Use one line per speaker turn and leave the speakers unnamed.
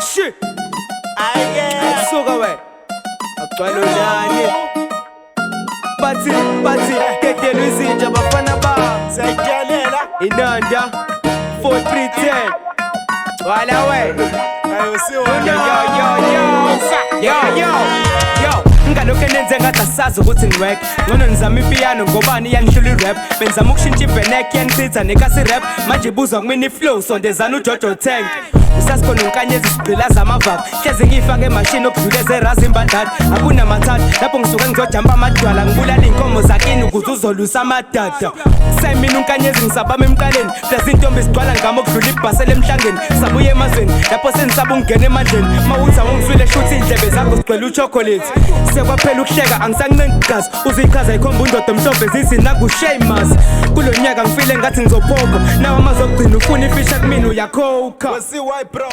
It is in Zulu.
shit. Asuka we. Agcwala njani? Bathi tetelo izinja bafana ba.
Siyakuyalela.
Inanda 4310. Wala we. Yo ngalokho enenze ngathi asazi ukuthi ngiwek ngono nizama ipiano ngobani yangihlula irap benzama ukushintsha ivenek yangichitha nekasi rap manje ibuzwa kumina iflow sondezana uJojo Tank usasikhona unkanyezi sigqilaza amavava hlezi ngifake emashini okudlule zerazi imbandada akunamathatha lapho ngisuka ngizojamba amadwala ngibulala inkomo zakini ukuze uzolusa amadada sayimina unkanyezi ngisabama emqaleni hlezi intombi sigcwala ngama okudlula ibhasela emhlangeni sabuye emazweni lapho senisaba ungena emandleni mawuthi awungiswile shuthi indlebe zakho sigcwele uchocolate sekwaphela ukuhleka angisanqinqi gazi uzichaza ikhomba undoda emhlophe zizina kushameless kulo nyaka ngifile ngathi ngizophopha nawe amazokugcina ufuna ifisha kumina uyakhokha
What's the white bro?